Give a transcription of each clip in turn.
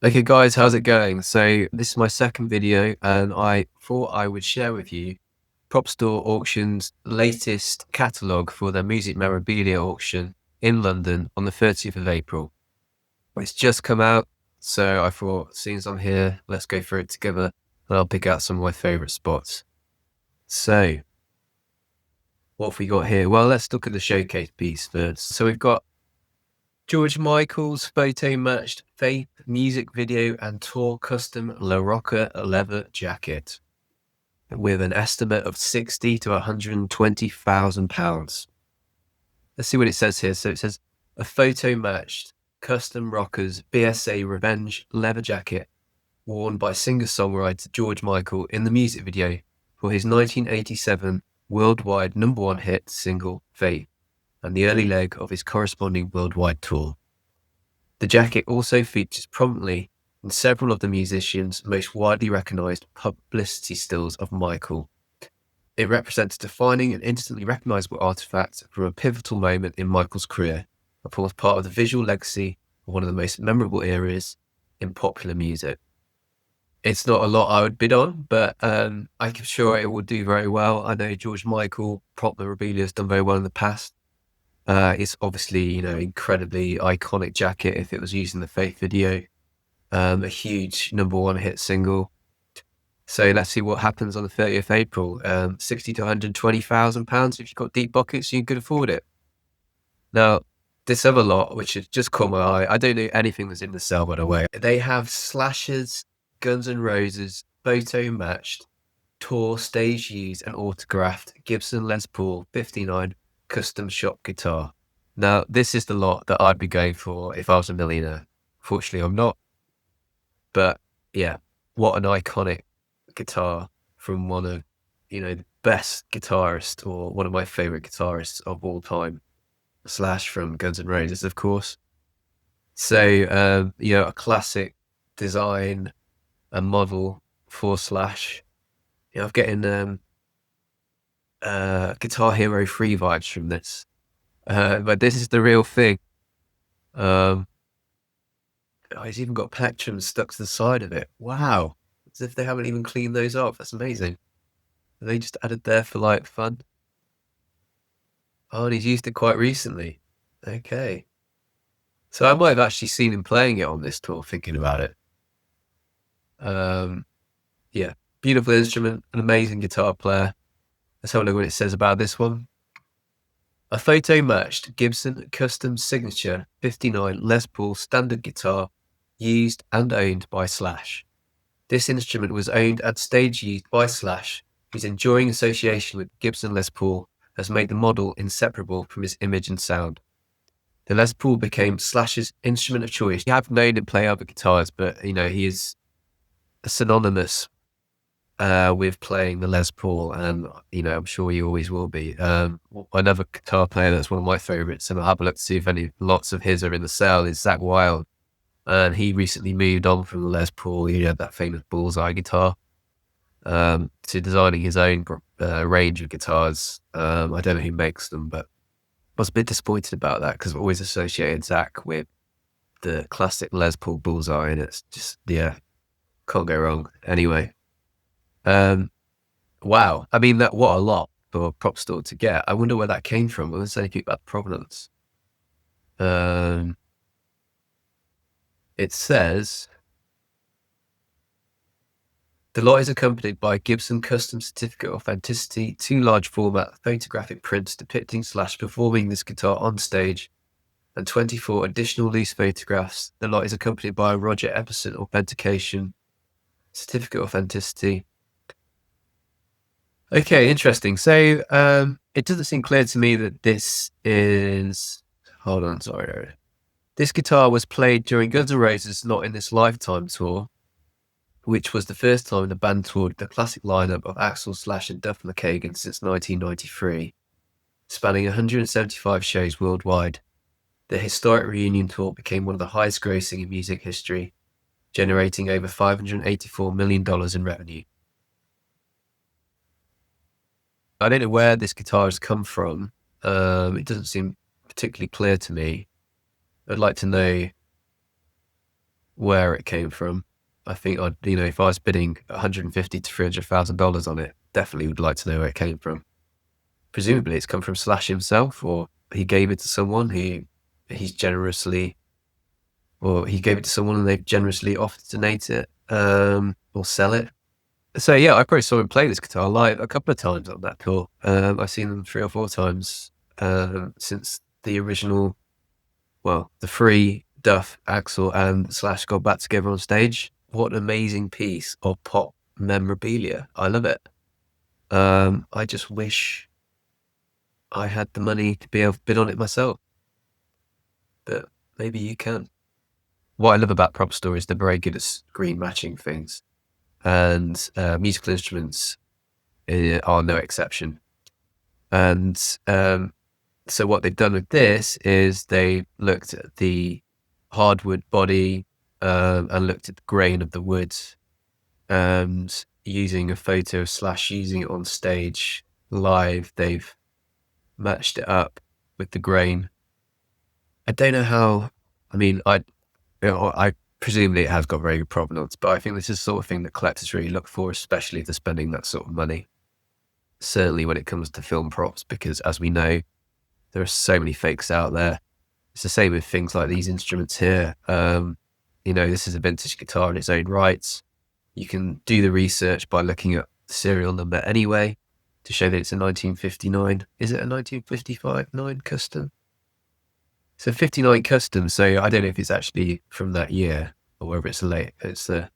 Okay guys, how's it going? So this is my second video and I thought I would share with you Propstore Auction's latest catalogue for their music memorabilia auction in London on the 30th of April. It's just come out, so I thought, seeing as I'm here, let's go through it together and I'll pick out some of my favourite spots. So, what have we got here? Well, let's look at the showcase piece first. So we've got George Michael's photo-matched Faith music video and tour custom La Rocca leather jacket with an estimate of £60,000 to £120,000. Let's see what it says here. So it says a photo-matched custom rockers BSA Revenge leather jacket worn by singer-songwriter George Michael in the music video for his 1987 worldwide #1 hit single Faith, and the early leg of his corresponding worldwide tour. The jacket also features prominently in several of the musician's most widely recognised publicity stills of Michael. It represents a defining and instantly recognisable artefact from a pivotal moment in Michael's career and forms part of the visual legacy of one of the most memorable eras in popular music. It's not a lot I would bid on, but I'm sure it will do very well. I know George Michael prop memorabilia has done very well in the past. It's obviously, incredibly iconic jacket if it was used in the Faith video. A huge #1 hit single. So let's see what happens on the 30th of April. £60,000 to £120,000 if you've got deep pockets, you could afford it. Now, this other lot, which has just caught my eye, I don't know anything that's in the sale, by the way. They have Slash's Guns N' Roses photo matched tour stage used and autographed Gibson Les Paul 59 custom shop guitar. Now, this is the lot that I'd be going for if I was a millionaire. Fortunately, I'm not. But yeah, what an iconic guitar from one of, the best guitarists, or one of my favorite guitarists of all time, Slash from Guns N' Roses, of course. So, a classic design and model for Slash. I'm getting Guitar Hero 3 vibes from this. But this is the real thing. He's even got plectrums stuck to the side of it. Wow. As if they haven't even cleaned those off. That's amazing. They just added there for like fun. Oh, and he's used it quite recently. Okay. So I might have actually seen him playing it on this tour, thinking about it. Yeah, beautiful instrument, an amazing guitar player. Let's have a look what it says about this one. A photo-matched Gibson custom signature 59 Les Paul standard guitar used and owned by Slash. This instrument was owned and stage used by Slash, whose enduring association with Gibson Les Paul has made the model inseparable from his image and sound. The Les Paul became Slash's instrument of choice. You have known him play other guitars, but he is synonymous with playing the Les Paul, and I'm sure he always will be. Another guitar player that's one of my favorites, and I'll have a look to see if lots of his are in the sale, is Zakk Wylde. And he recently moved on from the Les Paul, that famous bullseye guitar, to designing his own range of guitars. I don't know who makes them, but I was a bit disappointed about that because I've always associated Zakk with the classic Les Paul bullseye, and it's just, can't go wrong. Anyway, wow. I mean, what a lot for a Propstore to get. I wonder where that came from. Let's say about provenance. It says the lot is accompanied by a Gibson custom certificate of authenticity, 2 large format photographic prints depicting Slash performing this guitar on stage, and 24 additional loose photographs. The lot is accompanied by a Roger Epperson authentication certificate of authenticity. Okay, interesting. So it doesn't seem clear to me that this is... Hold on, sorry. This guitar was played during Guns N' Roses' Not In This Lifetime tour, which was the first time the band toured the classic lineup of Axl, Slash and Duff McKagan since 1993, spanning 175 shows worldwide. The historic reunion tour became one of the highest grossing in music history, generating over $584 million in revenue. I don't know where this guitar has come from. It doesn't seem particularly clear to me. I'd like to know where it came from. I think I'd, if I was bidding $150,000 to $300,000 on it, definitely would like to know where it came from. Presumably it's come from Slash himself, or he gave it to someone he gave it to someone and they've generously offered to donate it, or sell it. So yeah, I probably saw him play this guitar live a couple of times on that tour. I've seen them 3 or 4 times since the original, the three, Duff, Axl and Slash, got back together on stage. What an amazing piece of pop memorabilia. I love it. I just wish I had the money to be able to bid on it myself, but maybe you can. What I love about Propstore is they're very good at screen matching things, and musical instruments are no exception. And so what they've done with this is they looked at the hardwood body and looked at the grain of the wood, and using a photo of Slash using it on stage live, they've matched it up with the grain. I don't know how. I mean, I presumably it has got very good provenance, but I think this is the sort of thing that collectors really look for, especially if they're spending that sort of money. Certainly when it comes to film props, because as we know, there are so many fakes out there. It's the same with things like these instruments here. This is a vintage guitar in its own rights. You can do the research by looking at the serial number anyway to show that it's a 1959. Is it a 1955 9 custom? It's a 59 custom, so I don't know if it's actually from that year or whether it's a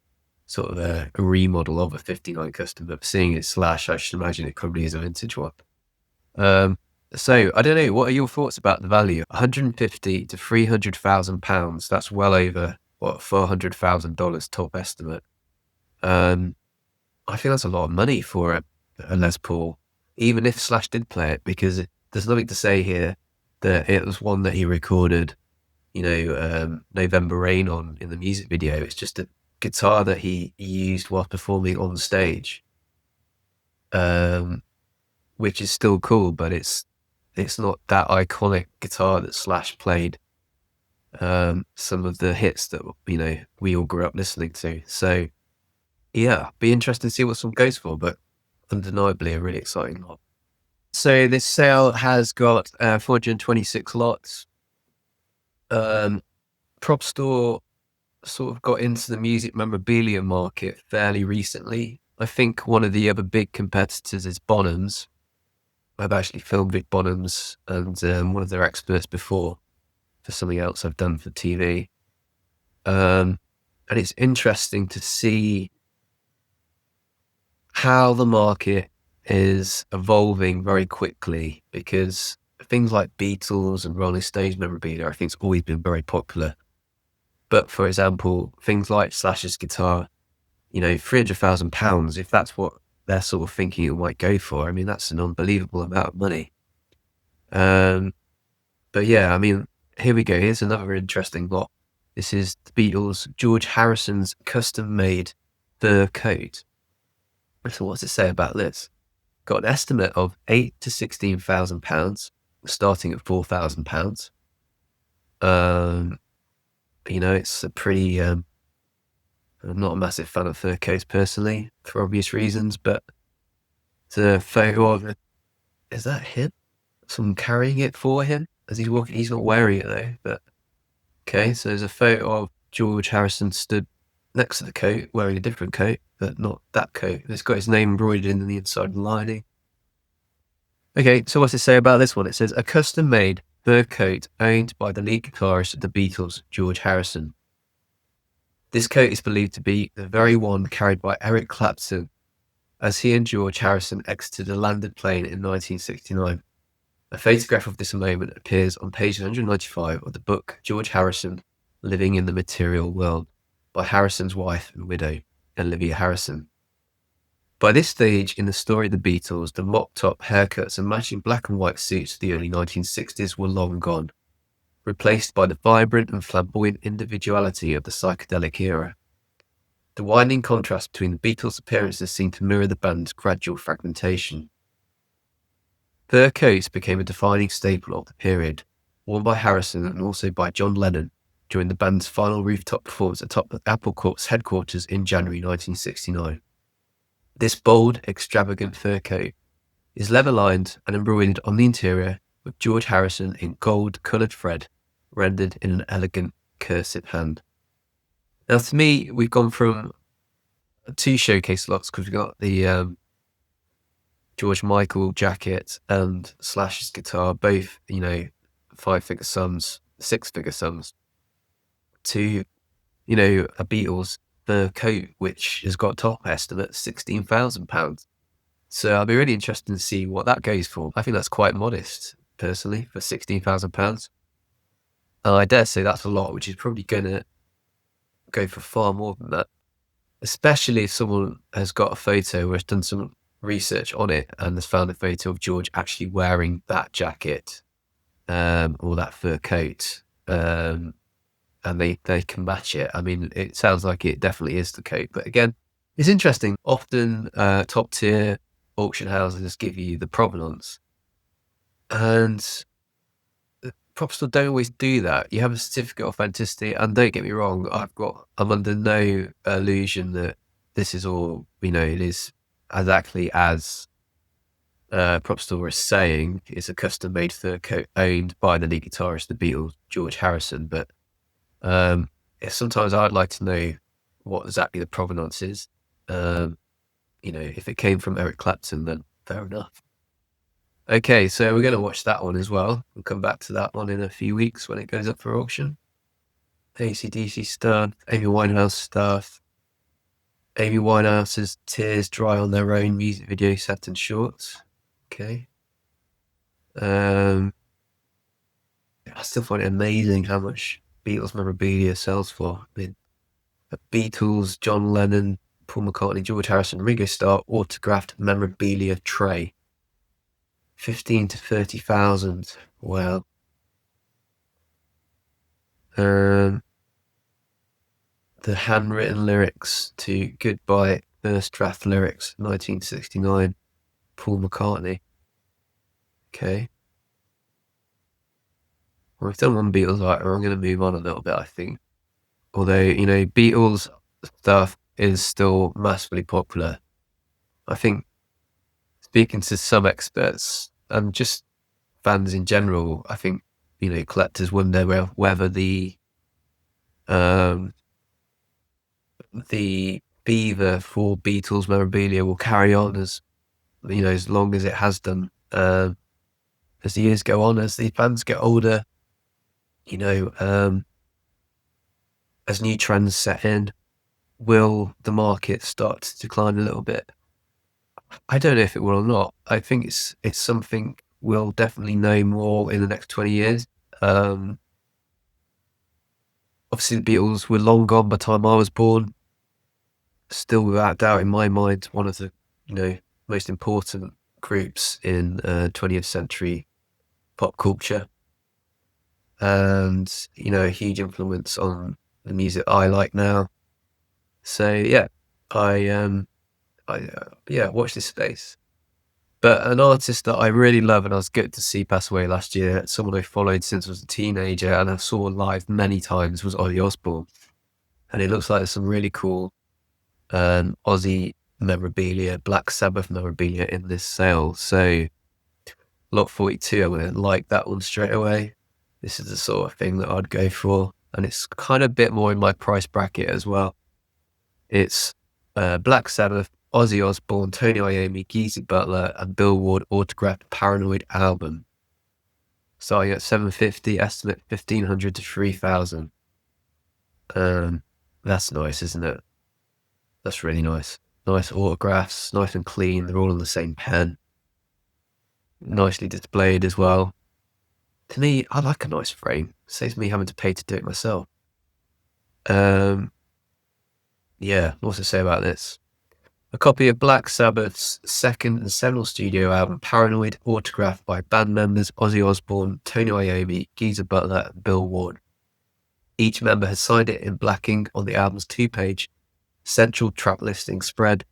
sort of a remodel of a 59 custom, but seeing it Slash, I should imagine it probably is a vintage one. So I don't know, what are your thoughts about the value? 150 to 300,000 pounds. That's well over $400,000 top estimate. I think that's a lot of money for a Les Paul, even if Slash did play it, because there's nothing to say here that it was one that he recorded, November Rain on in the music video. It's just a guitar that he used while performing on stage, which is still cool, but it's not that iconic guitar that Slash played some of the hits that we all grew up listening to. So yeah, be interested to see what someone goes for, but undeniably a really exciting lot. So this sale has got 426 lots. Propstore sort of got into the music memorabilia market fairly recently. I think one of the other big competitors is Bonhams. I've actually filmed with Bonhams and one of their experts before for something else I've done for TV. And it's interesting to see how the market is evolving very quickly, because things like Beatles and Rolling Stones memorabilia, I think, has always been very popular. But for example, things like Slash's guitar, £300,000, if that's what they're sort of thinking it might go for, I mean, that's an unbelievable amount of money. But yeah, I mean, here we go. Here's another interesting lot. This is the Beatles, George Harrison's custom-made fur coat. So what's it say about this? Got an estimate of £8,000 to £16,000, starting at £4,000. It's a pretty. I'm not a massive fan of fur coats personally, for obvious reasons, but it's a photo of it. Is that him? Someone carrying it for him as he's walking? He's not wearing it though. But okay, so there's a photo of George Harrison stood next to the coat, wearing a different coat, but not that coat. It's got his name embroidered in the inside lining. Okay, so what's it say about this one? It says, a custom-made fur coat owned by the lead guitarist of the Beatles, George Harrison. This coat is believed to be the very one carried by Eric Clapton as he and George Harrison exited a landed plane in 1969. A photograph of this moment appears on page 195 of the book George Harrison, Living in the Material World, by Harrison's wife and widow, Olivia Harrison. By this stage in the story of the Beatles, the mop-top haircuts and matching black and white suits of the early 1960s were long gone, replaced by the vibrant and flamboyant individuality of the psychedelic era. The widening contrast between the Beatles' appearances seemed to mirror the band's gradual fragmentation. Fur coats became a defining staple of the period, worn by Harrison and also by John Lennon, during the band's final rooftop performance at Apple Corp's headquarters in January 1969. This bold, extravagant fur coat is leather-lined and embroidered on the interior with George Harrison in gold-coloured thread, rendered in an elegant cursive hand. Now, to me, we've gone from 2 showcase lots because we've got the George Michael jacket and Slash's guitar, both, 5-figure sums, 6-figure sums, to, a Beatles fur coat, which has got top estimate £16,000. So I'll be really interested to see what that goes for. I think that's quite modest, personally, for £16,000. I dare say that's a lot, which is probably going to go for far more than that, especially if someone has got a photo or has done some research on it and has found a photo of George actually wearing that jacket or that fur coat, and they can match it. I mean, it sounds like it definitely is the coat, but again, it's interesting. Often top tier auction houses give you the provenance, and Propstore don't always do that. You have a certificate of authenticity, and don't get me wrong, I'm under no illusion that this is all, it is exactly as Propstore is saying. It's a custom-made fur coat owned by the lead guitarist of the Beatles, George Harrison. But sometimes I'd like to know what exactly the provenance is. If it came from Eric Clapton, then fair enough. Okay, so we're going to watch that one as well. We'll come back to that one in a few weeks when it goes up for auction. AC/DC stuff, Amy Winehouse stuff. Amy Winehouse's Tears Dry on Their Own music video set and shorts. Okay. I still find it amazing how much Beatles memorabilia sells for. I mean, a Beatles, John Lennon, Paul McCartney, George Harrison, Ringo Starr autographed memorabilia tray. 15 to 30,000. Wow. The handwritten lyrics to Goodbye, first draft lyrics, 1969, Paul McCartney. Okay. Well, we've done one Beatles item. I'm going to move on a little bit, I think. Although, Beatles stuff is still massively popular. I think, speaking to some experts and just fans in general, I think, collectors wonder whether the fever for Beatles memorabilia will carry on as long as it has done. As the years go on, as the fans get older, as new trends set in, will the market start to decline a little bit? I don't know if it will or not. I think it's something we'll definitely know more in the next 20 years. Obviously, the Beatles were long gone by the time I was born. Still, without doubt, in my mind, one of the most important groups in 20th century pop culture, and a huge influence on the music I like now. So yeah, I watch this space. But an artist that I really love and I was good to see pass away last year, someone I followed since I was a teenager and I saw live many times, was Ozzy Osbourne. And it looks like there's some really cool Ozzy memorabilia, Black Sabbath memorabilia in this sale. So lot 42, I'm going to like that one straight away. This is the sort of thing that I'd go for. And it's kind of a bit more in my price bracket as well. It's Black Sabbath, Ozzy Osbourne, Tony Iommi, Geezy Butler, and Bill Ward autographed Paranoid album. Starting at $750, estimate $1,500 to $3,000. That's nice, isn't it? That's really nice. Nice autographs, nice and clean. They're all on the same pen. Nicely displayed as well. To me, I like a nice frame. Saves me having to pay to do it myself. Yeah, what's to say about this? A copy of Black Sabbath's second and seminal studio album, Paranoid, autographed by band members Ozzy Osbourne, Tony Iommi, Geezer Butler, and Bill Ward. Each member has signed it in black ink on the album's 2-page central track listing spread,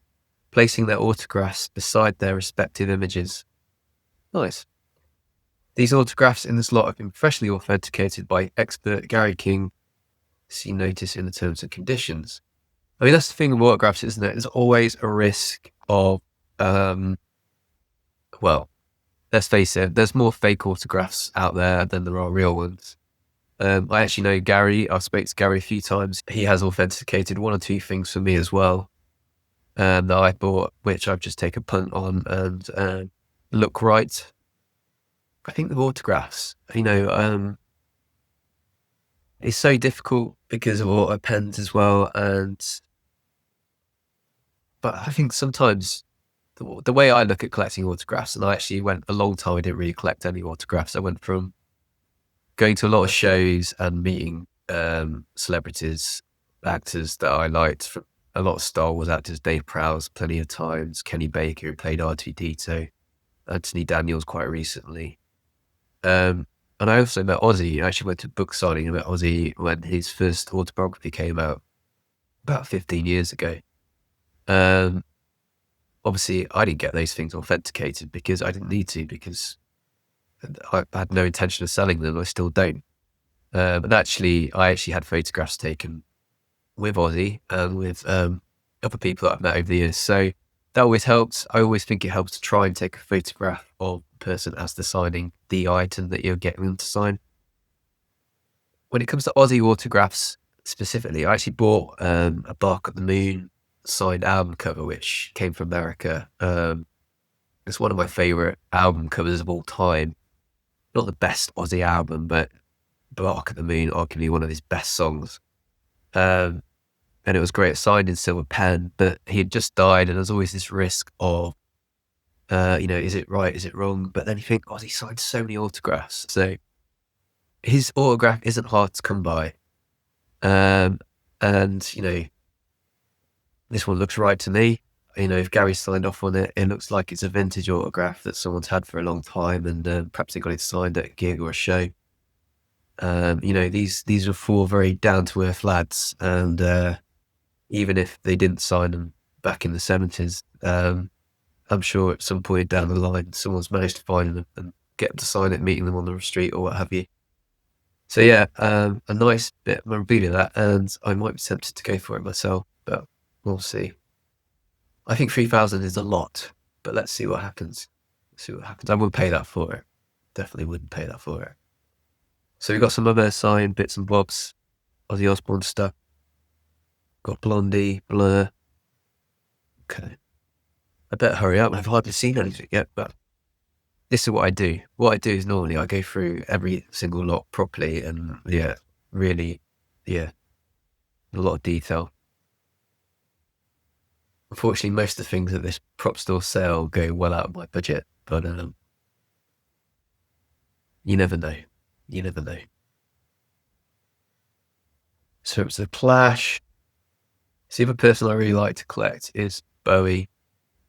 placing their autographs beside their respective images. Nice. These autographs in this lot have been professionally authenticated by expert Gary King, See notice in the terms and conditions. I mean, that's the thing with autographs, isn't it? There's always a risk of, well, let's face it, there's more fake autographs out there than there are real ones. I actually know Gary. I've spoken to Gary a few times. He has authenticated one or two things for me as well, that I bought, which I've just taken a punt on and look right. I think the autographs, it's so difficult because of auto pens as well. But I think sometimes the way I look at collecting autographs, and I actually went a long time, I didn't really collect any autographs. I went from going to a lot of shows and meeting celebrities, actors that I liked, from a lot of Star Wars actors, Dave Prowse plenty of times, Kenny Baker, who played R2-D2, Anthony Daniels quite recently. And I also met Ozzy. I actually went to book signing and met Ozzy when his first autobiography came out about 15 years ago. Obviously, I didn't get those things authenticated because I didn't need to, because I had no intention of selling them. I still don't. But actually, I actually had photographs taken with Ozzy and with other people that I've met over the years. So that always helps. I always think it helps to try and take a photograph of the person as they're signing the item that you're getting them to sign. When it comes to Ozzy autographs specifically, I actually bought a Bark at the Moon signed album cover, which came from America. It's one of my favorite album covers of all time. Not the best Ozzy album, but Bark at the Moon, arguably one of his best songs. And it was great, signed in silver pen, but he had just died, and there's always this risk of, is it right, is it wrong? But then you think, Ozzy signed so many autographs, so his autograph isn't hard to come by. And this one looks right to me. If Gary signed off on it, it looks like it's a vintage autograph that someone's had for a long time, and perhaps they got it signed at a gig or a show. These are four very down to earth lads, and even if they didn't sign them back in the 70s, I'm sure at some point down the line, someone's managed to find them and get them to sign it, meeting them on the street or what have you. So yeah, a nice bit of memorabilia that, and I might be tempted to go for it myself, but we'll see. I think 3,000 is a lot, but let's see what happens. I wouldn't pay that for it. Definitely wouldn't pay that for it. So we've got some other signed bits and bobs, Ozzy Osbourne stuff. Got Blondie, Blur. Okay. I better hurry up. I've hardly seen anything yet, but this is what I do. What I do is normally I go through every single lot properly and really, a lot of detail. Unfortunately, most of the things at this Propstore sale go well out of my budget, but you never know. You never know. So it's the Clash. So the other person I really like to collect is Bowie.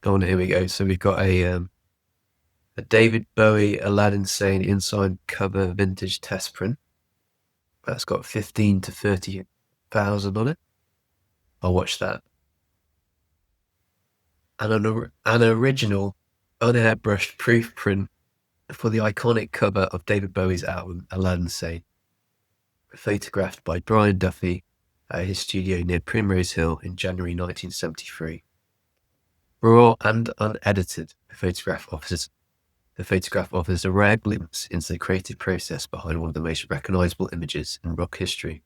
Oh, here we go. So we've got a David Bowie Aladdin Sane inside cover vintage test print. That's got 15 to 30,000 on it. I'll watch that. And an original unairbrushed proof print for the iconic cover of David Bowie's album Aladdin Sane, photographed by Brian Duffy at his studio near Primrose Hill in January 1973. Raw and unedited, the photograph offers a rare glimpse into the creative process behind one of the most recognisable images in rock history.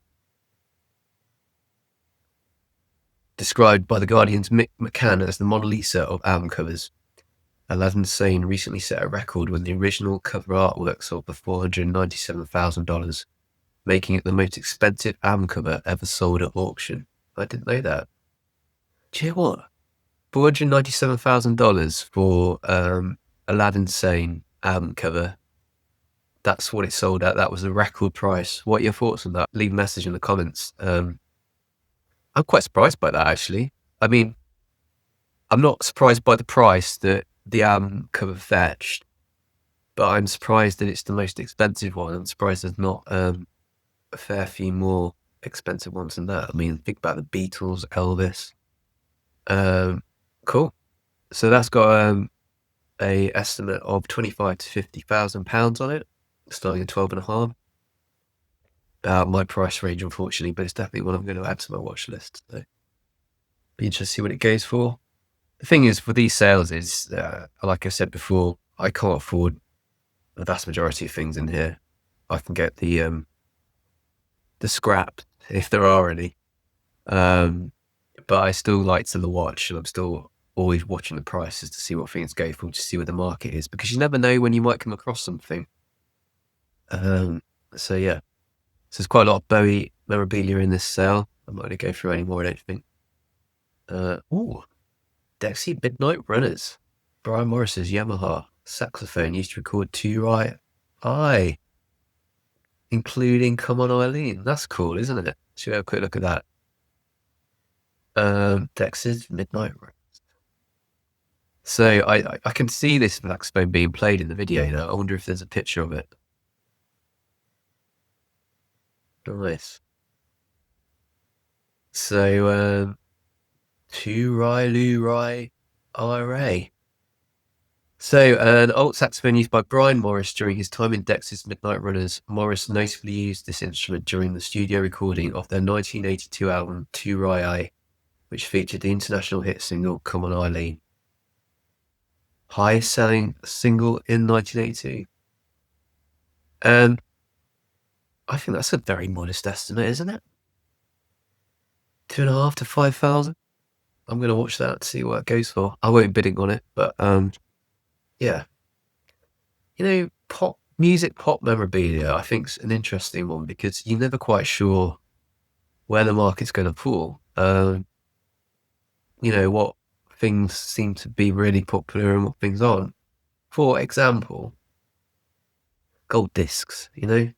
Described by The Guardian's Mick McCann as the Mona Lisa of album covers, Aladdin Sane recently set a record when the original cover artwork sold for $497,000, making it the most expensive album cover ever sold at auction. I didn't know that. Do you know what? $497,000 for Aladdin Sane album cover. That's what it sold at. That was the record price. What are your thoughts on that? Leave a message in the comments. I'm quite surprised by that, actually. I mean, I'm not surprised by the price that the album cover fetched, but I'm surprised that it's the most expensive one. I'm surprised there's not a fair few more expensive ones than that. I mean, think about the Beatles, Elvis. Cool. So that's got a estimate of £25,000 to £50,000 on it, starting at 12.5. out of my price range, unfortunately, but it's definitely one I'm going to add to my watch list. So be interested to see what it goes for. The thing is, for these sales is, like I said before, I can't afford the vast majority of things in here. I can get the scrap if there are any. But I still like to watch, and I'm still always watching the prices to see what things go for, to see where the market is, because you never know when you might come across something. So yeah, so there's quite a lot of Bowie memorabilia in this sale. I'm not going to go through any more, I don't think. Ooh, Dexys Midnight Runners. Brian Morris's Yamaha saxophone used to record Two Right Eye, including Come On Eileen. That's cool, isn't it? Should we have a quick look at that? Dexys Midnight Runners. So I can see this saxophone being played in the video now. I wonder if there's a picture of it. Nice. So, Tu Rai Lu Rai IRA. So, an alt saxophone used by Brian Morris during his time in Dexys Midnight Runners. Morris notably used this instrument during the studio recording of their 1982 album Tu Rai Ai, which featured the international hit single Come On Eileen. Highest selling single in 1982. I think that's a very modest estimate, isn't it? 2.5 to 5,000. I'm going to watch that to see what it goes for. I won't be bidding on it, but yeah. You know, pop memorabilia, I think, is an interesting one because you're never quite sure where the market's going to fall. You know, what things seem to be really popular and what things aren't. For example, gold discs, you know?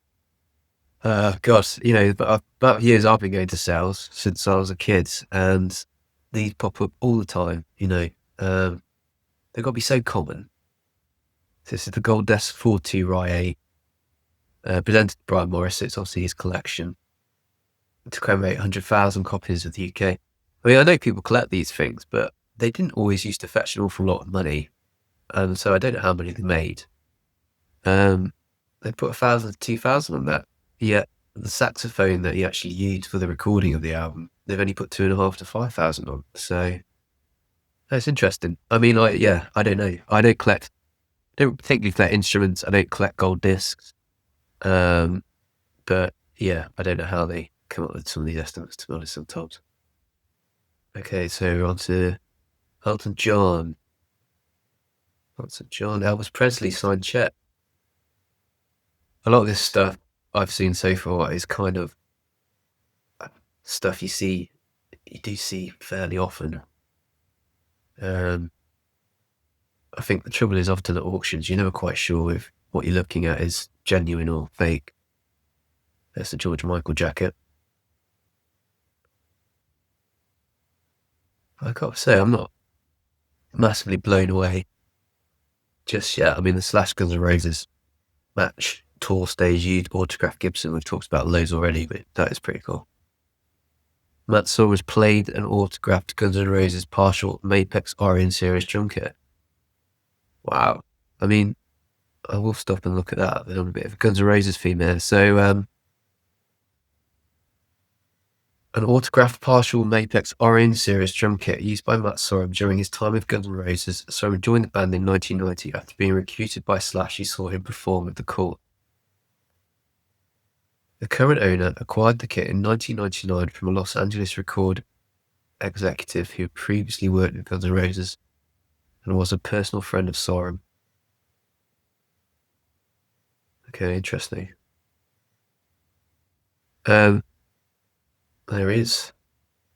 God, you know, about years I've been going to sales since I was a kid, and these pop up all the time, you know. They've got to be so common. This is the Gold Desk 42 Rye presented to Brian Morris. So it's obviously his collection to commemorate 100,000 copies of the UK. I mean, I know people collect these things, but they didn't always used to fetch an awful lot of money. So I don't know how many they made. They put 1,000 to 2,000 on that. Yet the saxophone that he actually used for the recording of the album, they've only put 2.5 to 5,000 on. So that's interesting. I mean, I don't know. I don't particularly collect instruments. I don't collect gold discs. But yeah, I don't know how they come up with some of these estimates, to be honest, sometimes. Okay, so on to Elton John. Elvis Presley signed Chet. A lot of this stuff I've seen so far is kind of stuff you do see fairly often. I think the trouble is often at auctions, you're never quite sure if what you're looking at is genuine or fake. There's the George Michael jacket. I gotta say, I'm not massively blown away just yet. I mean, the Slash Guns N' Roses match tour stage used autographed Gibson, we've talked about loads already, but that is pretty cool. Matt Sorum played an autographed Guns N' Roses partial Mapex Orion series drum kit. Wow. I mean, I will stop and look at that. I'm a bit of a Guns N' Roses theme here. So, an autographed partial Mapex Orion series drum kit used by Matt Sorum during his time with Guns N' Roses. Sorum joined the band in 1990 after being recruited by Slash, who saw him perform at the Court. The current owner acquired the kit in 1999 from a Los Angeles record executive who previously worked with Guns N' Roses and was a personal friend of Sorum. Okay, interesting. There he is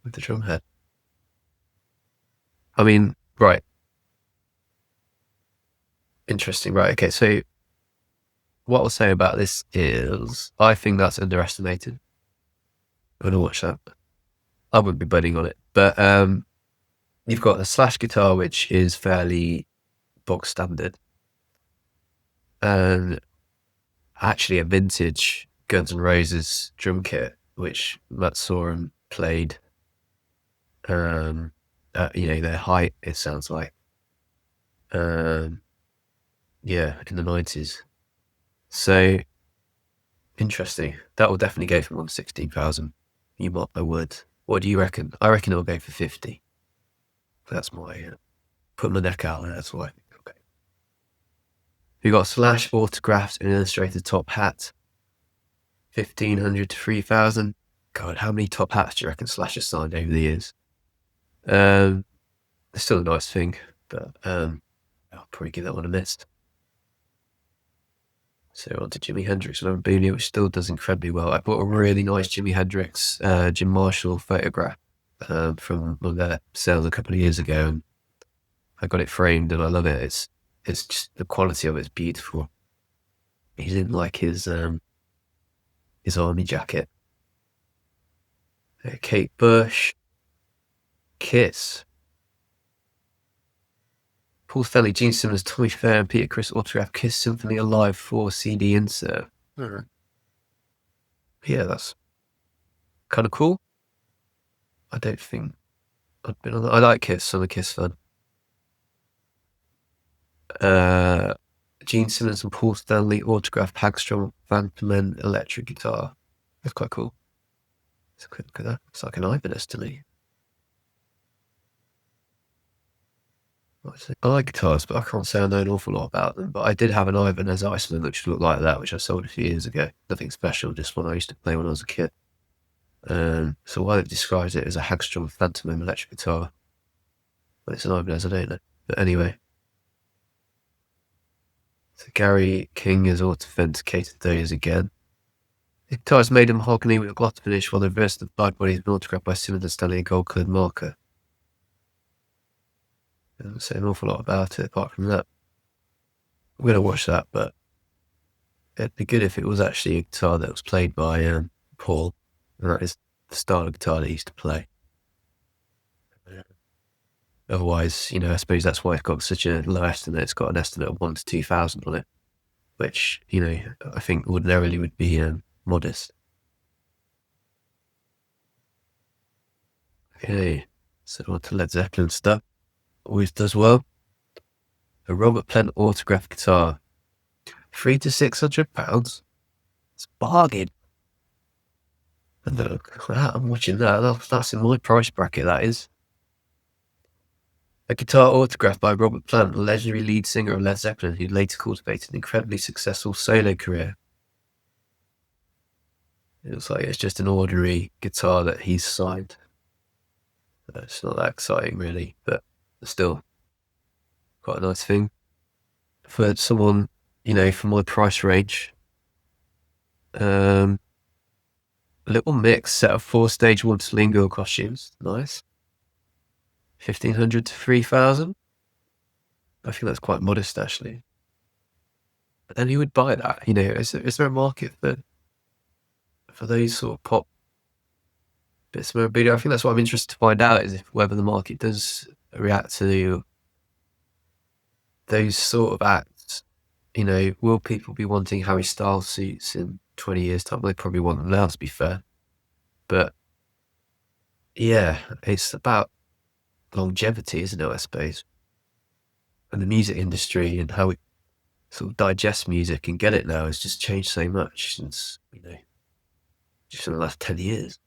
with the drum head. I mean, right. Interesting, right? Okay, so what I'll say about this is I think that's underestimated. I'm gonna watch that. I wouldn't be betting on it, but you've got a Slash guitar which is fairly bog standard, and actually a vintage Guns N' Roses drum kit which Matt Sorum played. You know, their height, it sounds like. Yeah, in the 90s. So Interesting. That will definitely go for more than 16,000. You mark my words. What do you reckon? I reckon it'll go for 50. That's my put my neck out there. That's why. Okay. We got Slash autographed and illustrated top hat. 1,500 to 3,000. God, how many top hats do you reckon Slash has signed over the years? It's still a nice thing, but I'll probably give that one a miss. So on to Jimi Hendrix Memorabilia, which still does incredibly well. I bought a really nice Jimi Hendrix, Jim Marshall photograph from one of their sales a couple of years ago, and I got it framed and I love it. It's just the quality of it is beautiful. He's in like his army jacket. Kate Bush, Kiss, Paul Stanley, Gene Simmons, Tommy Fair, and Peter Criss autograph Kiss Symphony Alive 4 CD insert. Yeah, that's kind of cool. I don't think I've been on that. I like Kiss. I'm a Kiss fan. Gene Simmons and Paul Stanley autograph Hagstrom Phantom electric guitar. That's quite cool. Let's have a quick look at that. It's like an Ibanez to me. I like guitars, but I can't say I know an awful lot about them. But I did have an Ibanez Iceland which looked like that, which I sold a few years ago. Nothing special, just one I used to play when I was a kid. So why it describes it as a Hagstrom Phantom electric guitar, but it's an Ibanez, I don't know. But anyway, so Gary King has authenticated those again. The guitar is made in mahogany with a gloss finish, while the rest of the blood body has been autographed by Simmons and Stanley, a gold-coloured marker. I don't say an awful lot about it apart from that. I'm going to watch that, but it'd be good if it was actually a guitar that was played by Paul, and that is the style of guitar that he used to play. Otherwise, I suppose that's why it's got such a low estimate. It's got an estimate of 1 to 2,000 on it, which, I think ordinarily would be modest. Okay, so on to Led Zeppelin stuff. Always does well. A Robert Plant autograph guitar, £300 to £600. It's a bargain. And look, I'm watching that. That's in my price bracket, that is. A guitar autographed by Robert Plant, the legendary lead singer of Led Zeppelin, who later cultivated an incredibly successful solo career. It looks like it's just an ordinary guitar that he's signed. It's not that exciting, really, but still quite a nice thing. For someone, for my price range, a little mix set of 4-stage Lingo costumes. Nice. 1,500 to 3,000. I think that's quite modest, actually. But then who would buy that? Is there a market for those sort of pop bits of memorabilia? I think that's what I'm interested to find out, is whether the market does react to those sort of acts. Will people be wanting Harry Styles suits in 20 years' time? They probably want them now, to be fair. But yeah, it's about longevity, isn't it, I suppose? And the music industry and how it sort of digests music and get it now has just changed so much since, just in the last 10 years.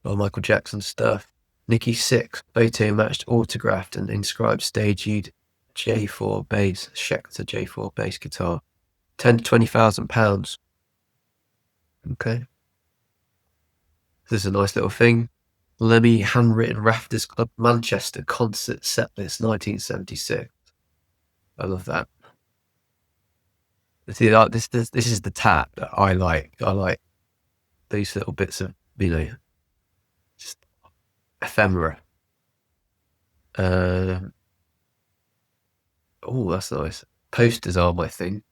Well, Michael Jackson stuff. Nikki Sixx, photo matched, autographed and inscribed stage used J4 bass, Schecter J4 bass guitar. 10 to £20,000. Okay. This is a nice little thing. Lemmy handwritten Rafters Club Manchester concert set list 1976. I love that. See, this is the tap that I like. I like these little bits of, just ephemera. Oh, that's nice. Posters are my thing.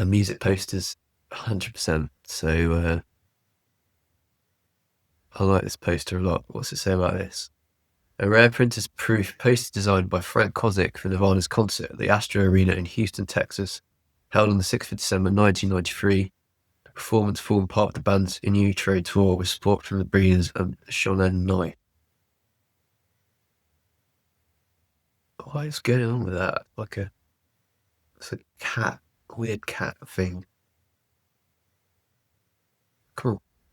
Music posters, 100%. So I like this poster a lot. What's it say about this? A rare printer's proof poster designed by Frank Kozik for Nirvana's concert at the Astro Arena in Houston, Texas, held on the 6th of December 1993. The performance formed part of the band's In Utero tour with support from the Breeders and Shonen Knight. What is going on with that? It's a cat, weird cat thing.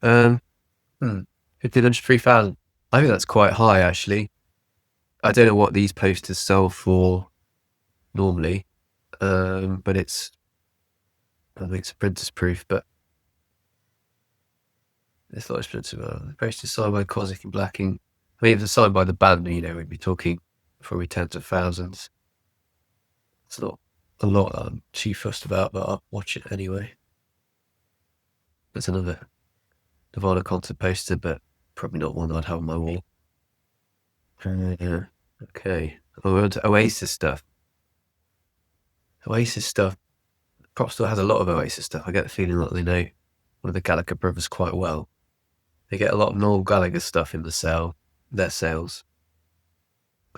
Hmm. 1,500 to 3,000. I think that's quite high, actually. I don't know what these posters sell for normally, but I think it's a printer's proof, but it's not expensive. The poster's signed by Ozzy and Black. I mean, if it's signed by the band, we'd be talking probably tens of thousands. It's not a lot that I'm too fussed about, but I'll watch it anyway. There's another Nirvana concert poster, but probably not one I'd have on my wall. Yeah. Okay. We're on to Oasis stuff. Propstore has a lot of Oasis stuff. I get the feeling that they know one of the Gallagher brothers quite well. They get a lot of Noel Gallagher stuff in their sales.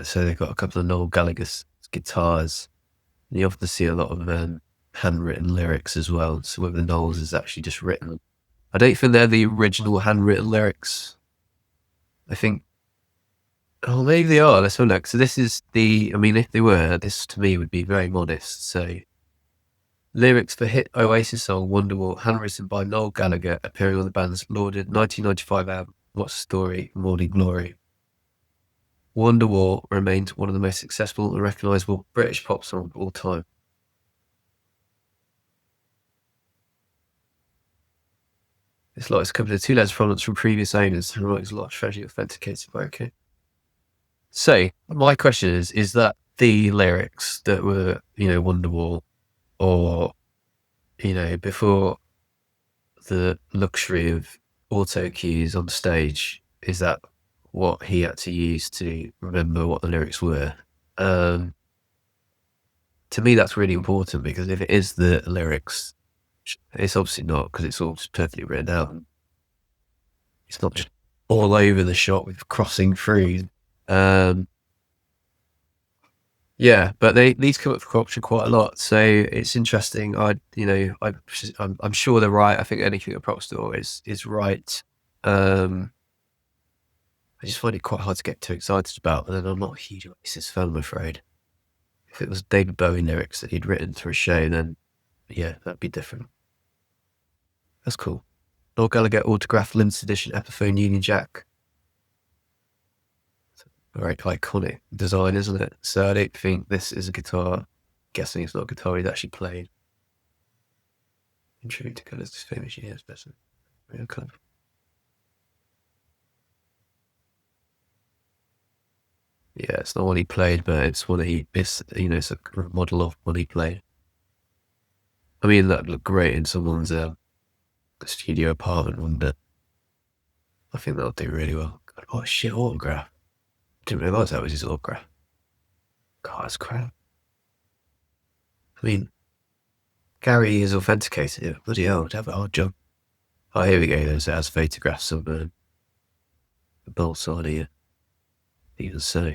So they've got a couple of Noel Gallagher's guitars. And you often see a lot of handwritten lyrics as well. So whether Noel's is actually just written them. I don't think they're the original handwritten lyrics. I think, maybe they are. Let's have a look. So this is if they were, this to me would be very modest. So lyrics for hit Oasis song Wonderwall, handwritten by Noel Gallagher, appearing on the band's lauded 1995 album, What's the Story, Morning Glory. Wonderwall remains one of the most successful and recognisable British pop songs of all time. This lot is covered in 2 letters of provenance from previous owners who writes a lot of treasure authenticated by okay. So my question is that the lyrics that were, Wonderwall, or, before the luxury of auto cues on stage, is that what he had to use to remember what the lyrics were? To me, that's really important, because if it is the lyrics, it's obviously not, because it's all just perfectly written out. It's not just all over the shot with crossing through. Yeah, but these come up for auction quite a lot, so it's interesting. I'm sure they're right. I think anything at Propstore is right. I just find it quite hard to get too excited about, and then I'm not a huge Oasis fan, I'm afraid. If it was David Bowie lyrics that he'd written for a show, then yeah, that'd be different. That's cool. Noel Gallagher autographed limited edition Epiphone Union Jack. Very iconic design, isn't it? So I don't think this is a guitar. I'm guessing it's not a guitar he's actually played. In tribute to colours, this famous years, better. Real clever. Yeah, it's not one he played, but it's one it's a model of one he played. I mean, that'd look great in someone's studio apartment, wouldn't it? I think that'll do really well. God, what a shit autograph. Didn't realise that was his autograph. God, that's crap. I mean, Gary is authenticated it. Bloody hell, it'd have a hard job. Oh, here we go. There's photographs of the bolts on here. Even so.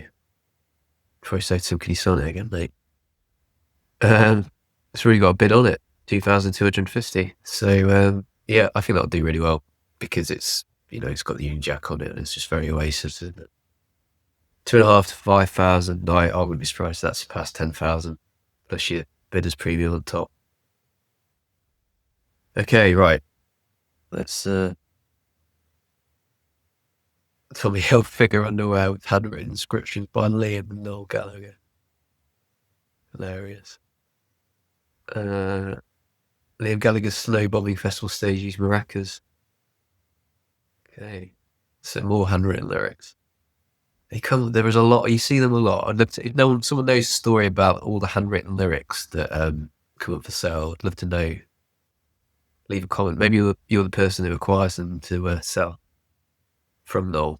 Before I say to him, can you sign it again, mate? It's really got a bid on it. 2,250. So, yeah, I think that'll do really well, because it's got the Union Jack on it, and it's just very Oasis, isn't it? 2,500 to 5,000. I wouldn't be surprised if that's past 10,000. Plus your bidder's premium on top. Okay, right. Let's Tommy Hilfiger underwear with handwritten inscriptions by Liam and Noel Gallagher. Hilarious. Liam Gallagher's snowbombing festival stage used maracas. Okay. So more handwritten lyrics. There was a lot. You see them a lot. I'd love to. If someone knows a story about all the handwritten lyrics that come up for sale, I'd love to know. Leave a comment. Maybe you're the person who acquires them to sell from Noel.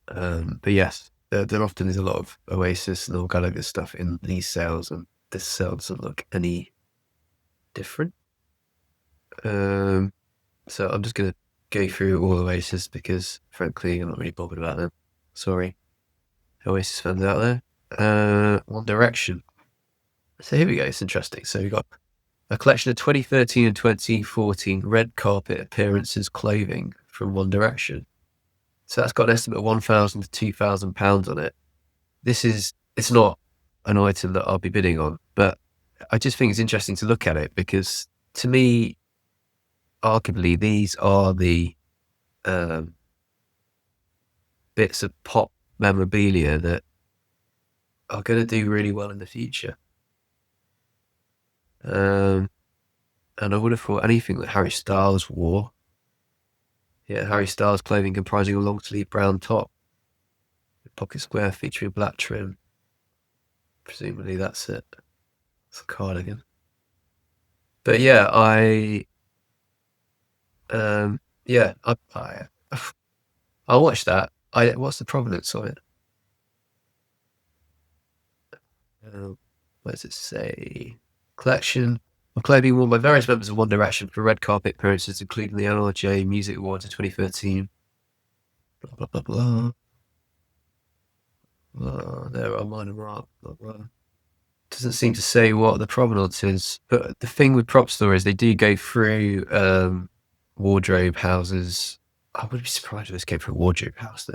But yes, there often is a lot of Oasis and Noel Gallagher stuff in these sales, and this sale doesn't look any different. So I'm just gonna go through all Oasis, because frankly I'm not really bothered about them. Sorry, Oasis fans out there. One Direction. So here we go. It's interesting. So we got a collection of 2013 and 2014 red carpet appearances clothing from One Direction. So that's got an estimate of £1,000 to £2,000 on it. It's not an item that I'll be bidding on, but I just think it's interesting to look at it, because to me, arguably these are the bits of pop memorabilia that are going to do really well in the future. And I would have thought anything that Harry Styles wore. Yeah, Harry Styles clothing comprising a long sleeve brown top, pocket square featuring black trim. Presumably that's it. It's a cardigan. But yeah, I'll watch that. What's the provenance of it? What does it say? Collection of clothing worn by various members of One Direction for red carpet appearances, including the NRJ Music Awards in 2013. Blah, blah, blah, blah. There are minor marks. Blah, blah. Doesn't seem to say what the provenance is. But the thing with Propstore is they do go through wardrobe houses. I would be surprised if this came from a wardrobe house,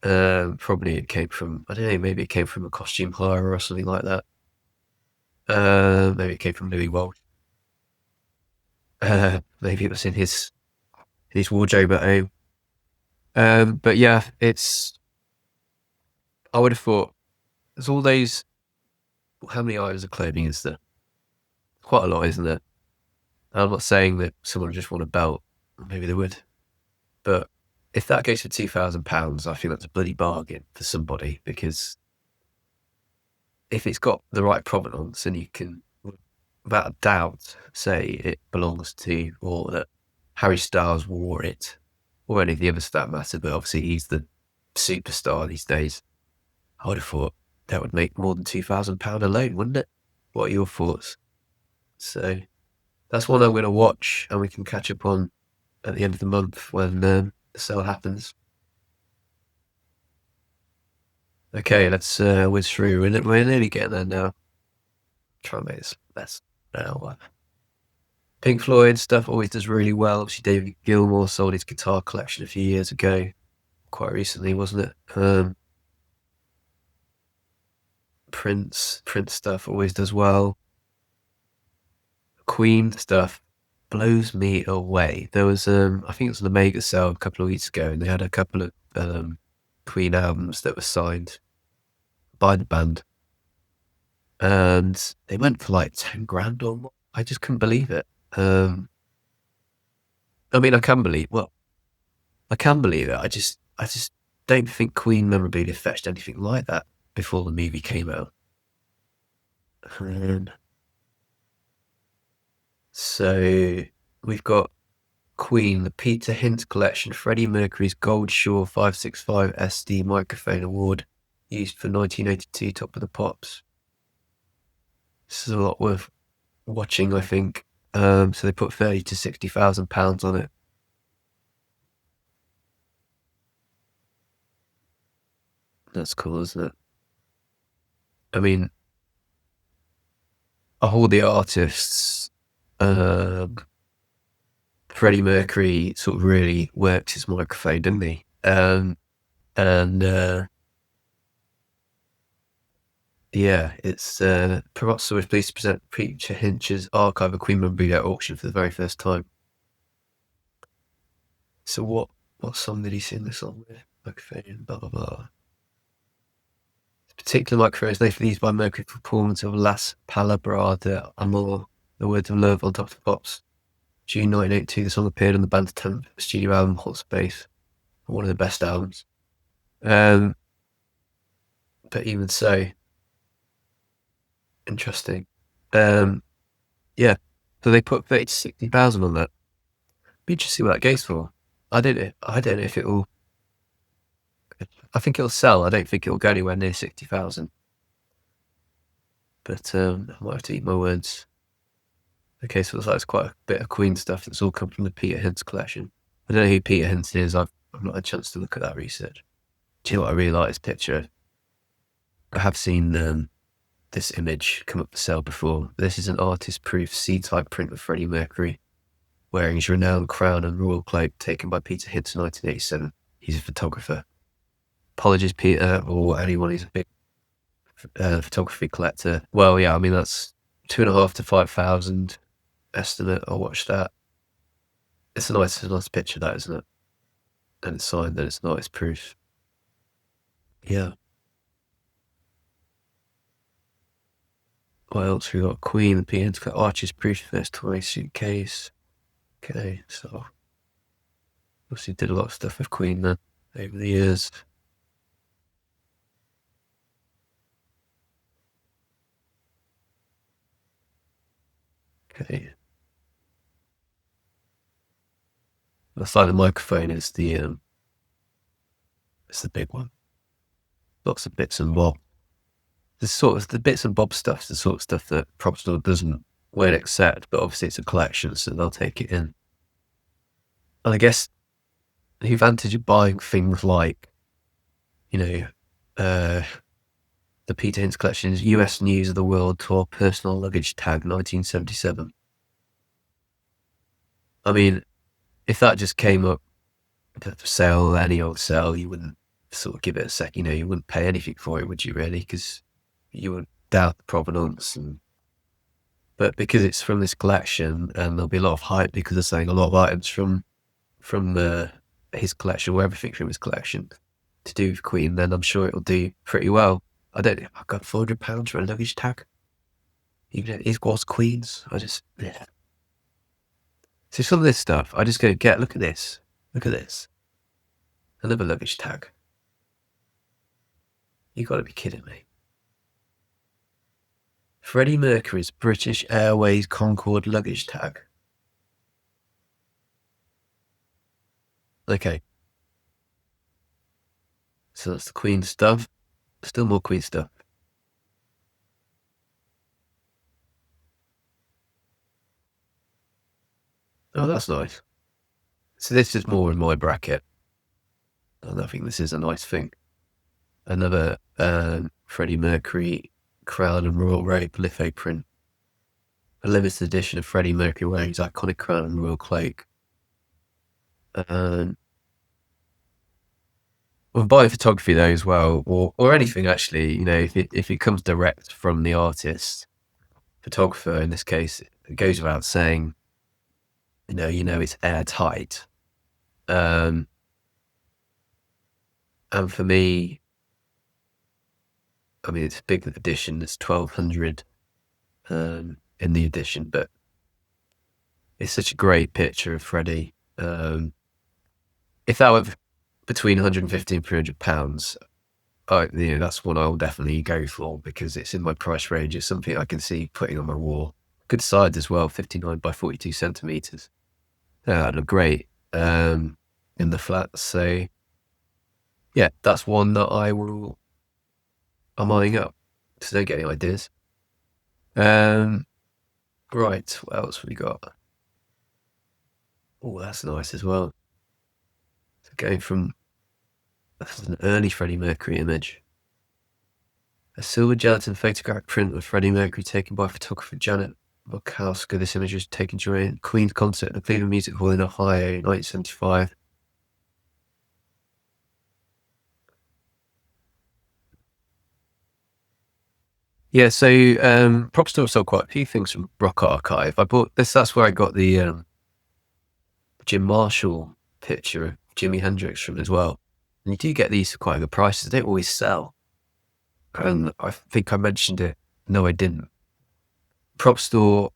though. Probably it came from, I don't know, maybe it came from a costume hire or something like that. Maybe it came from Louis Walsh. Maybe it was in his wardrobe at home. But yeah, I would have thought there's all those. How many items of clothing is there? Quite a lot, isn't there? I'm not saying that someone would just want a belt. Maybe they would, but if that goes for £2,000, I think that's a bloody bargain for somebody, because if it's got the right provenance and you can, without a doubt, say it belongs to, or that Harry Styles wore it, or any of the others for that matter, but obviously he's the superstar these days, I would have thought that would make more than £2,000 alone, wouldn't it? What are your thoughts? So that's one I'm going to watch, and we can catch up on at the end of the month when the sale happens. Okay, let's whiz through. We're nearly getting there now. Try and make this less now. Pink Floyd stuff always does really well. Obviously, David Gilmour sold his guitar collection a few years ago, quite recently, wasn't it? Prince stuff always does well. Queen stuff blows me away. There was I think it was an Omega sale a couple of weeks ago, and they had a couple of Queen albums that were signed by the band, and they went for like 10 grand or more. I just couldn't believe it. I mean, I can believe it. I just don't think Queen memorabilia fetched anything like that before the movie came out. And so we've got Queen, the Peter Hint collection, Freddie Mercury's Gold Shore 565 SD microphone award, used for 1982 Top of the Pops. This is a lot worth watching, I think. So they put £30,000 to £60,000 on it. That's cool, isn't it? I mean, all the artists, Freddie Mercury sort of really worked his microphone, didn't he? Yeah, it's Propstore was pleased to present Peter Hinch's archive of Queen Memorabilia Auction for the very first time. So what song did he sing this on with? Microphone, blah blah blah. This particular microphone is later used by Mercury for performance of Las Palabras de Amor, the Words of Love on Top of the Pops. June 1982, the song appeared on the band's 10th studio album, Hot Space, one of the best albums. But even so, interesting. Yeah, so they put 30,000 to 60,000 on that. Be interesting to see what that goes for. I don't know if it will. I think it'll sell. I don't think it'll go anywhere near 60,000. But I might have to eat my words. Okay, so it looks like it's quite a bit of Queen stuff that's all come from the Peter Hint collection. I don't know who Peter Hint is. I've not had a chance to look at that research. Do you know what I really like this picture? I have seen this image come up for sale before. This is an artist-proof C-type print of Freddie Mercury wearing his renowned crown and royal cloak, taken by Peter Hint in 1987. He's a photographer. Apologies, Peter, or anyone who's a big photography collector. Well, yeah, I mean, that's 2,500 to 5,000 estimate. I'll watch that. It's a nice picture, that, isn't it? And it's signed, that it's not. It's proof. Yeah. What else we got? Queen, the pian's got Archie's proof first toy suitcase. Okay, so obviously did a lot of stuff with Queen then over the years. Okay. That's like the microphone is it's the big one. Lots of bits and bobs. The bits and bob stuff's the sort of stuff that Propstore won't accept, but obviously it's a collection, so they'll take it in. And I guess the advantage of buying things like, the Peter Hinds collection is US News of the World Tour Personal Luggage Tag 1977. I mean, if that just came up for sale, any old sale, you wouldn't sort of give it a sec. You wouldn't pay anything for it, would you really? Because you would doubt the provenance. But because it's from this collection, and there'll be a lot of hype because they're saying a lot of items from his collection, or everything from his collection, to do with Queen, then I'm sure it'll do pretty well. I got £400 for a luggage tag. Even if it was Queen's, yeah. So some of this stuff, I just go, look at this. Another luggage tag. You gotta be kidding me. Freddie Mercury's British Airways Concorde luggage tag. Okay. So that's the Queen stuff. Still more Queen stuff. Oh, that's nice. So this is more in my bracket. And I think this is a nice thing. Another Freddie Mercury crown and royal robe litho print. A limited edition of Freddie Mercury wearing his iconic crown and royal cloak. When buying photography though as well, or anything actually, if it comes direct from the artist, photographer in this case, it goes without saying, it's airtight. And for me, I mean, it's a big edition. It's 1,200 in the edition, but it's such a great picture of Freddie. If that were between 150 and £300, that's one I'll definitely go for because it's in my price range. It's something I can see putting on my wall. Good size as well, 59 by 42 centimeters. Yeah, that'd look great in the flat. So yeah, that's one that I'm eyeing up. So don't get any ideas. Right, what else have we got? Oh, that's nice as well. So going from, that's an early Freddie Mercury image. A silver gelatin photographic print of Freddie Mercury taken by photographer Janet Bukowska. This image was taken during Queen's concert at the Cleveland Music Hall in Ohio in 1975. Yeah, so Propstore sold quite a few things from Rock Archive. I bought this, that's where I got the Jim Marshall picture of Jimi Hendrix from as well. And you do get these for quite good prices. They don't always sell. And I think I mentioned it. No, I didn't. Propstore,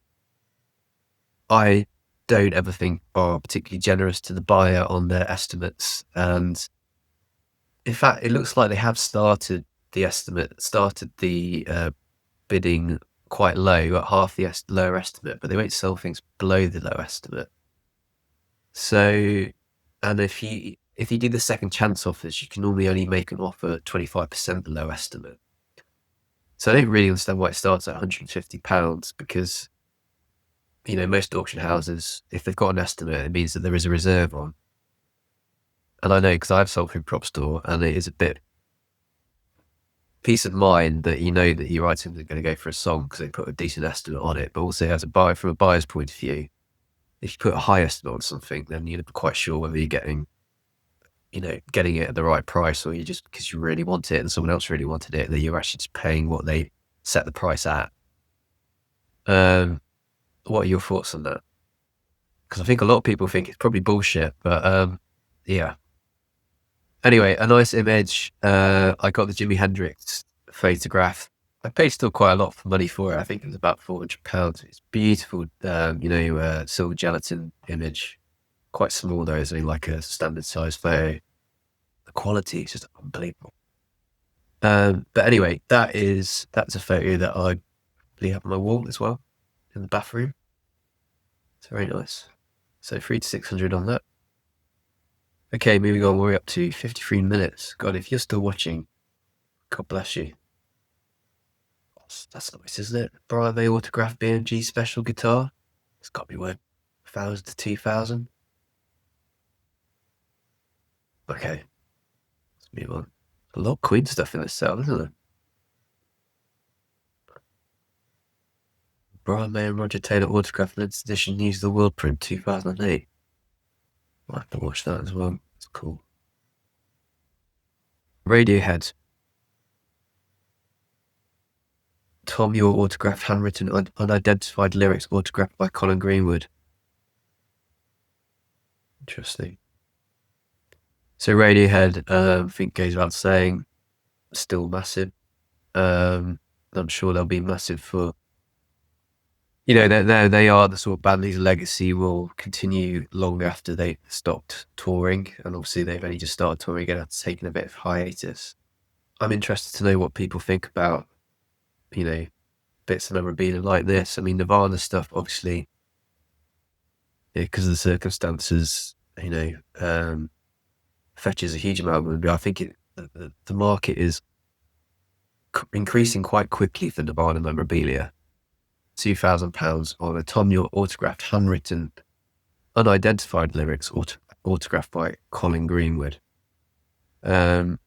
I don't ever think are particularly generous to the buyer on their estimates. And in fact, it looks like they have started the bidding quite low at half the lower estimate, but they won't sell things below the low estimate. So, and if you do the second chance offers, you can normally only make an offer at 25% below estimate. So I don't really understand why it starts at £150 because, most auction houses, if they've got an estimate, it means that there is a reserve on. And I know because I've sold through Propstore, and it is a bit peace of mind that that your items are going to go for a song because they put a decent estimate on it. But also, as a buyer, from a buyer's point of view, if you put a high estimate on something, then you're not quite sure whether you're getting it at the right price, or you just because you really want it and someone else really wanted it, that you're actually just paying what they set the price at. What are your thoughts on that? because I think a lot of people think it's probably bullshit, but yeah. Anyway, a nice image. I got the Jimi Hendrix photograph. I paid still quite a lot for money for it. I think it was about £400. It's beautiful, silver gelatin image. Quite small though, it's only like a standard size photo. The quality is just unbelievable. But anyway, that's a photo that I have on my wall as well in the bathroom. It's very nice. So 300 to 600 on that. Okay, moving on. We're up to 53 minutes. God, if you're still watching, God bless you. That's nice, isn't it? Brian May autographed BMG special guitar. It's got to be worth 1,000 to 2,000. Okay, let's move on. A lot of Queen stuff in this set, isn't there? Brian May and Roger Taylor autographed limited edition News of the World print 2008. I'll have to watch that as well. It's cool. Radiohead. Thom Yorke autographed handwritten unidentified lyrics autographed by Colin Greenwood. Interesting. So Radiohead, I think goes without saying, still massive. I'm sure they'll be massive for, they are the sort of band whose legacy will continue long after they stopped touring, and obviously they've only just started touring again after taking a bit of hiatus. I'm interested to know what people think about, bits of memorabilia like this. I mean, Nirvana stuff, obviously, because of the circumstances, fetches a huge amount of. I think the market is increasing quite quickly for Nirvana memorabilia. £2,000 on a Thom Yorke autographed, handwritten, unidentified lyrics autographed by Colin Greenwood. I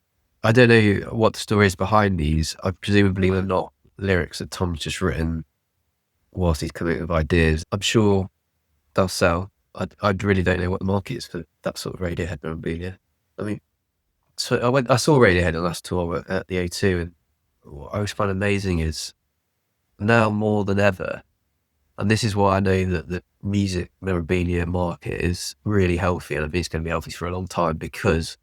don't know what the story is behind these. I presumably they're not lyrics that Tom's just written whilst he's coming up with ideas. I'm sure they'll sell. I really don't know what the market is for that sort of Radiohead memorabilia. I mean, so I saw Radiohead on the last tour at the O2, and what I always find amazing is now more than ever, and this is why I know that the music memorabilia market is really healthy, and I think it's going to be healthy for a long time, because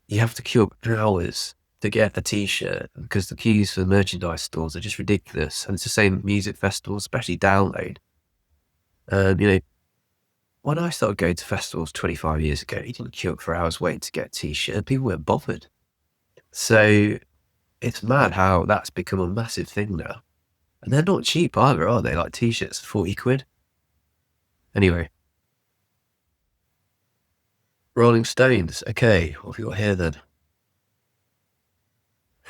you have to queue up hours to get a t-shirt, because the queues for the merchandise stores are just ridiculous. And it's the same with music festivals, especially Download. When I started going to festivals 25 years ago, you didn't queue up for hours waiting to get a t-shirt. People weren't bothered. So it's mad how that's become a massive thing now. And they're not cheap either, are they? Like t-shirts, 40 quid. Anyway. Rolling Stones. Okay, what have you got here then?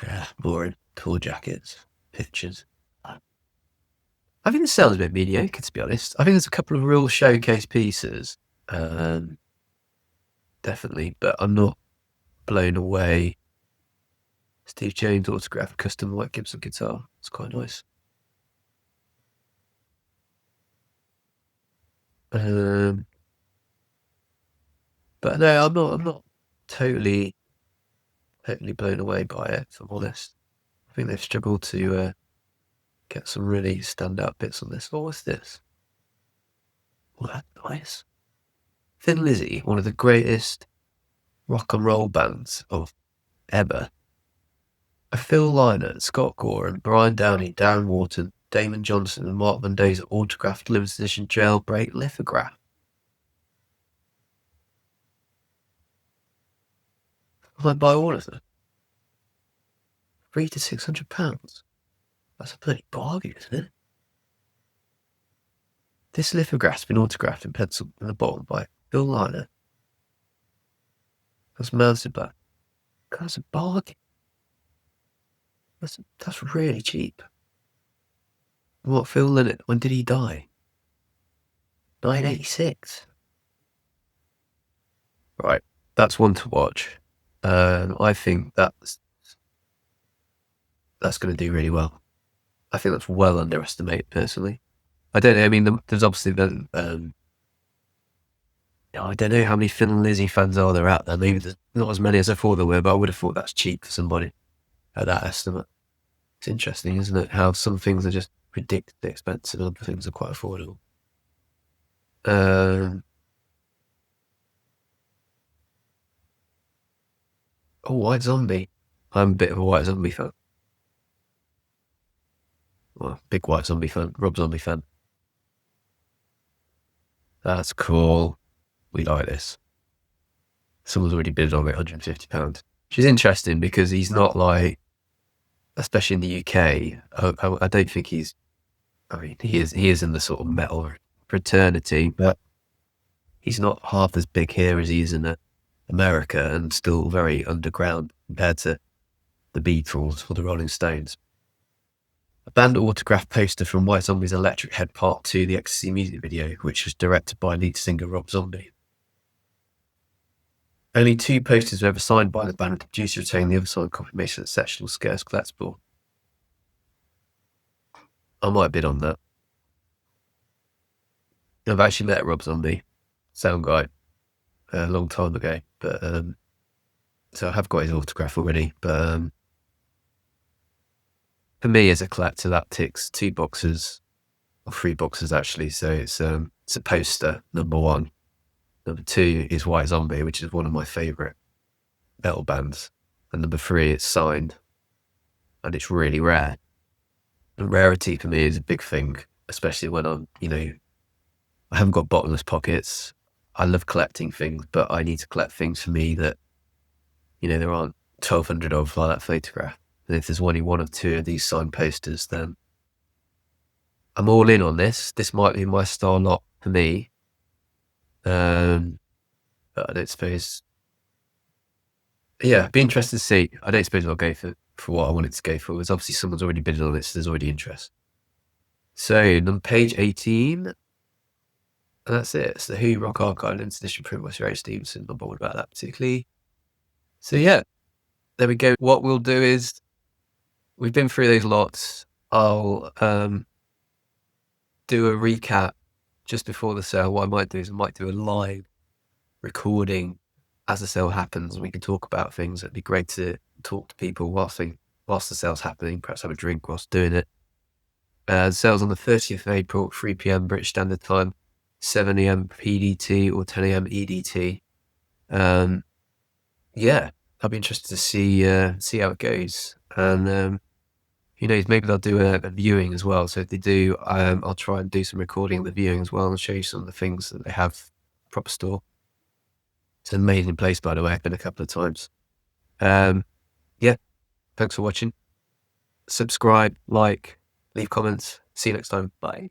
Yeah, boring. Tour jackets, pictures. I think the sounds a bit mediocre, to be honest. I think there's a couple of real showcase pieces, definitely, but I'm not blown away. Steve Jones autographed custom White Gibson guitar. It's quite nice. But no, I'm not totally blown away by it, if I'm honest. I think they've struggled to get some really standout bits on this. What was this? Oh, that's nice. Thin Lizzy, one of the greatest rock and roll bands of ever. A Phil Lynott, Scott Gore, and Brian Downey, Darren Wharton, Damon Johnson, and Mark Mendoza autographed limited edition jailbreak lithograph. I might buy all of them. £300 to £600. That's a bloody bargain, isn't it? This lithograph's been autographed in pencil in the bottom by Phil Lynott. That's mounted by. That's a bargain. That's really cheap. What, Phil Lynott, when did he die? 1986. Right, that's one to watch. I think that's going to do really well. I think that's well underestimated, personally. I don't know. I mean, there's obviously I don't know how many Phil and Lizzy fans are there out there. Maybe there's not as many as I thought there were, but I would have thought that's cheap for somebody at that estimate. It's interesting, isn't it? How some things are just ridiculously expensive and other things are quite affordable. Oh, White Zombie. I'm a bit of a White Zombie fan. Well, big White Zombie fan. Rob Zombie fan. That's cool. We like this. Someone's already bid on it, £150. Which is interesting because he's not like, especially in the UK, I don't think he's, I mean, he is in the sort of metal fraternity, but he's not half as big here as he is in America, and still very underground compared to the Beatles or the Rolling Stones. A band autograph poster from White Zombie's Electric Head Part 2, the Ecstasy music video, which was directed by lead singer Rob Zombie. Only 2 posters were ever signed by the band, with the producer retaining the other signed copy makes it an exceptional scarce collectible. I might bid on that. I've actually met Rob Zombie, sound guy, a long time ago, but so I have got his autograph already. But for me as a collector, that ticks 2 boxes, or 3 boxes actually. So it's a poster, number 1. Number 2 is White Zombie, which is one of my favourite metal bands, and number 3, it's signed, and it's really rare. And rarity for me is a big thing, especially when I'm, I haven't got bottomless pockets. I love collecting things, but I need to collect things for me that, there aren't 1,200 of, like that photograph. And if there's only 1 or 2 of these signed posters, then I'm all in on this. This might be my star lot for me. But I don't suppose. Yeah, it'd be interesting to see. I don't suppose I'll go for what I wanted to go for. Because obviously someone's already bidded on it, so there's already interest. So on page 18, and that's it. It's the Who Rock Archive Limited Edition print by Sir H. Stevenson. Not bothered about that particularly. So yeah, there we go. What we'll do is, we've been through those lots. I'll do a recap just before the sale. What I might do is I might do a live recording as the sale happens, and we can talk about things. It'd be great to talk to people whilst the sale's happening, perhaps have a drink whilst doing it. The sale's on the 30th of April, 3 p.m. British Standard Time, 7 a.m. PDT or 10 a.m. EDT. Yeah, I'll be interested to see how it goes. And who knows, maybe they'll do a viewing as well. So if they do, I'll try and do some recording of the viewing as well and show you some of the things that they have. Propstore. It's an amazing place, by the way. I've been a couple of times. Yeah, thanks for watching. Subscribe, like, leave comments. See you next time. Bye.